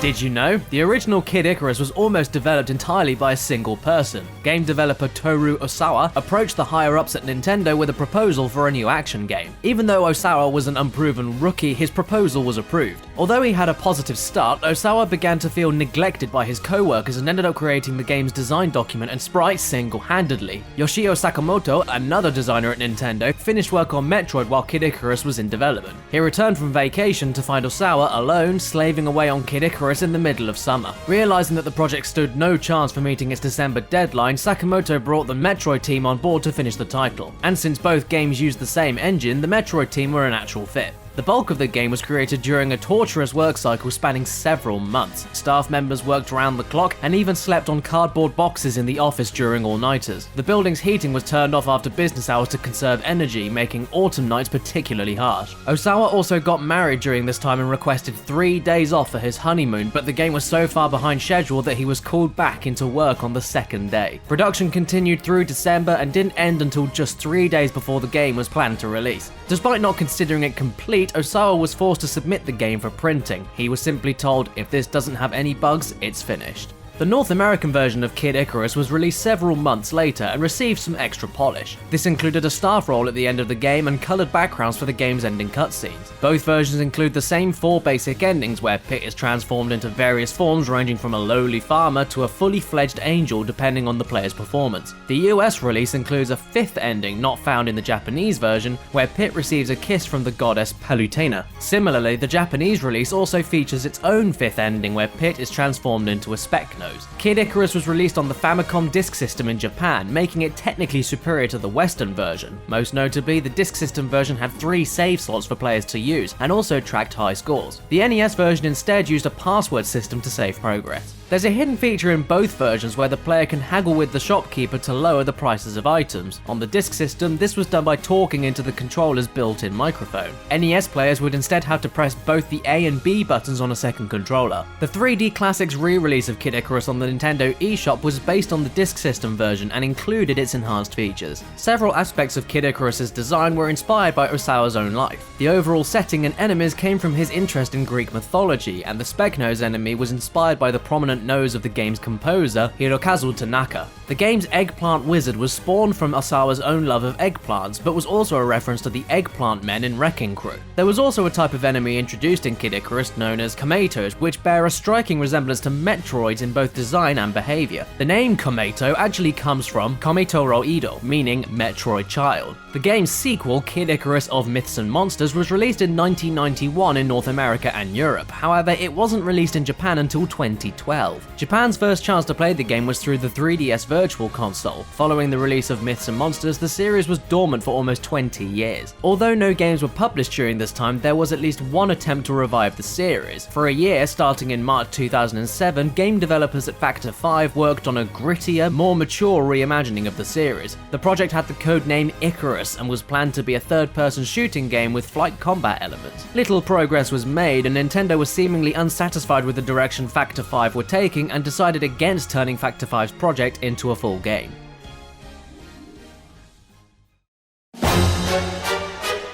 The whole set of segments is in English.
Did you know? The original Kid Icarus was almost developed entirely by a single person. Game developer Toru Osawa approached the higher-ups at Nintendo with a proposal for a new action game. Even though Osawa was an unproven rookie, his proposal was approved. Although he had a positive start, Osawa began to feel neglected by his co-workers and ended up creating the game's design document and sprites single-handedly. Yoshio Sakamoto, another designer at Nintendo, finished work on Metroid while Kid Icarus was in development. He returned from vacation to find Osawa alone, slaving away on Kid Icarus in the middle of summer. Realizing that the project stood no chance for meeting its December deadline, Sakamoto brought the Metroid team on board to finish the title. And since both games used the same engine, the Metroid team were a natural fit. The bulk of the game was created during a torturous work cycle spanning several months. Staff members worked around the clock and even slept on cardboard boxes in the office during all-nighters. The building's heating was turned off after business hours to conserve energy, making autumn nights particularly harsh. Osawa also got married during this time and requested 3 days off for his honeymoon, but the game was so far behind schedule that he was called back into work on the second day. Production continued through December and didn't end until just 3 days before the game was planned to release. Despite not considering it complete, Osawa was forced to submit the game for printing. He was simply told, if this doesn't have any bugs, it's finished. The North American version of Kid Icarus was released several months later and received some extra polish. This included a staff roll at the end of the game and coloured backgrounds for the game's ending cutscenes. Both versions include the same 4 basic endings, where Pit is transformed into various forms ranging from a lowly farmer to a fully fledged angel depending on the player's performance. The US release includes a 5th ending not found in the Japanese version, where Pit receives a kiss from the goddess Palutena. Similarly, the Japanese release also features its own 5th ending, where Pit is transformed into a speck nose. Kid Icarus was released on the Famicom Disk System in Japan, making it technically superior to the Western version. Most notably, the Disk System version had 3 save slots for players to use, and also tracked high scores. The NES version instead used a password system to save progress. There's a hidden feature in both versions where the player can haggle with the shopkeeper to lower the prices of items. On the Disk System, this was done by talking into the controller's built-in microphone. NES players would instead have to press both the A and B buttons on a second controller. The 3D Classics re-release of Kid Icarus on the Nintendo eShop was based on the Disk System version and included its enhanced features. Several aspects of Kid Icarus's design were inspired by Osawa's own life. The overall setting and enemies came from his interest in Greek mythology, and the Speck-Nose enemy was inspired by the prominent nose of the game's composer, Hirokazu Tanaka. The game's eggplant wizard was spawned from Osawa's own love of eggplants, but was also a reference to the eggplant men in Wrecking Crew. There was also a type of enemy introduced in Kid Icarus known as Komatos, which bear a striking resemblance to Metroids in both design and behavior. The name Komato actually comes from Komitoro Ido, meaning Metroid child. The game's sequel, Kid Icarus of Myths and Monsters, was released in 1991 in North America and Europe. However, it wasn't released in Japan until 2012. Japan's first chance to play the game was through the 3DS Virtual Console. Following the release of Myths and Monsters, the series was dormant for almost 20 years. Although no games were published during this time, there was at least one attempt to revive the series. For a year, starting in March 2007, game developers at Factor 5 worked on a grittier, more mature reimagining of the series. The project had the codename Icarus and was planned to be a third-person shooting game with flight combat elements. Little progress was made, and Nintendo was seemingly unsatisfied with the direction Factor 5 were taking and decided against turning Factor 5's project into a full game.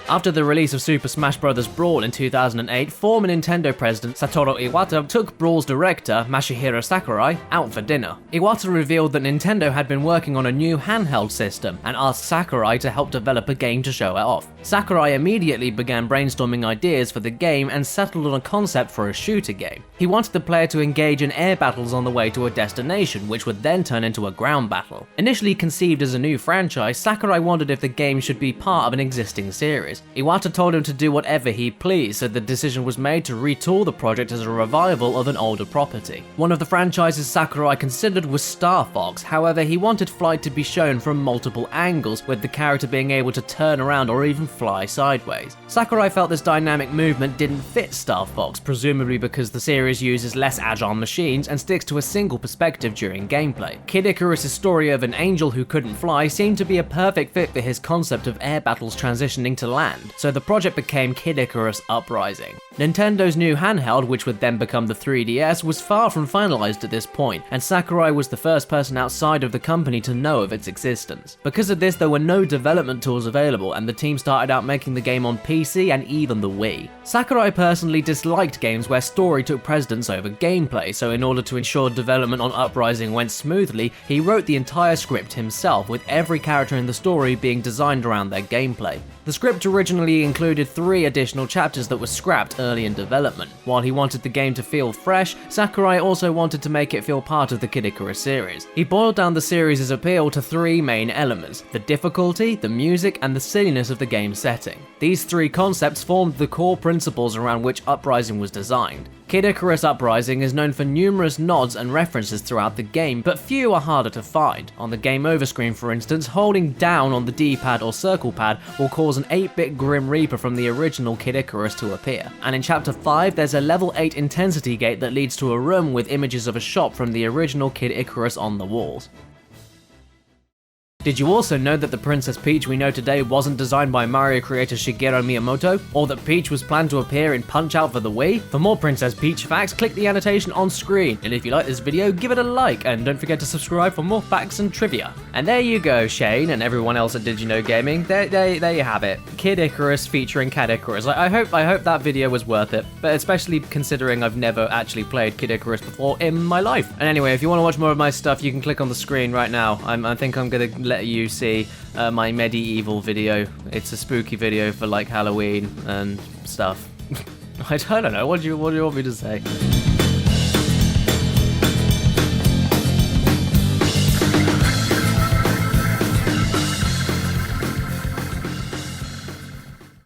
After the release of Super Smash Bros. Brawl in 2008, former Nintendo president Satoru Iwata took Brawl's director, Masahiro Sakurai, out for dinner. Iwata revealed that Nintendo had been working on a new handheld system and asked Sakurai to help develop a game to show it off. Sakurai immediately began brainstorming ideas for the game and settled on a concept for a shooter game. He wanted the player to engage in air battles on the way to a destination, which would then turn into a ground battle. Initially conceived as a new franchise, Sakurai wondered if the game should be part of an existing series. Iwata told him to do whatever he pleased, so the decision was made to retool the project as a revival of an older property. One of the franchises Sakurai considered was Star Fox. However, he wanted flight to be shown from multiple angles, with the character being able to turn around or even fly sideways. Sakurai felt this dynamic movement didn't fit Star Fox, presumably because the series uses less agile machines and sticks to a single perspective during gameplay. Kid Icarus' story of an angel who couldn't fly seemed to be a perfect fit for his concept of air battles transitioning to land. hand, so the project became Kid Icarus Uprising. Nintendo's new handheld, which would then become the 3DS, was far from finalized at this point, and Sakurai was the first person outside of the company to know of its existence. Because of this, there were no development tools available, and the team started out making the game on PC and even the Wii. Sakurai personally disliked games where story took precedence over gameplay, so in order to ensure development on Uprising went smoothly, he wrote the entire script himself, with every character in the story being designed around their gameplay. The script originally included 3 additional chapters that were scrapped early in development. While he wanted the game to feel fresh, Sakurai also wanted to make it feel part of the Kid Icarus series. He boiled down the series' appeal to 3 main elements: the difficulty, the music, and the silliness of the game's setting. These 3 concepts formed the core principles around which Uprising was designed. Kid Icarus Uprising is known for numerous nods and references throughout the game, but few are harder to find. On the game over screen, for instance, holding down on the D-pad or circle pad will cause an 8-bit Grim Reaper from the original Kid Icarus to appear. And in Chapter 5, there's a level 8 intensity gate that leads to a room with images of a shop from the original Kid Icarus on the walls. Did you also know that the Princess Peach we know today wasn't designed by Mario creator Shigeru Miyamoto? Or that Peach was planned to appear in Punch-Out for the Wii? For more Princess Peach facts, click the annotation on screen. And if you like this video, give it a like, and don't forget to subscribe for more facts and trivia. And there you go, Shane, and everyone else at DidYouKnowGaming. There you have it. Kid Icarus featuring Caddicarus. I hope that video was worth it, but especially considering I've never actually played Kid Icarus before in my life. And anyway, if you want to watch more of my stuff, you can click on the screen right now. I think I'm gonna let you see my medieval video. It's a spooky video for like Halloween and stuff. I don't know, what do you want me to say?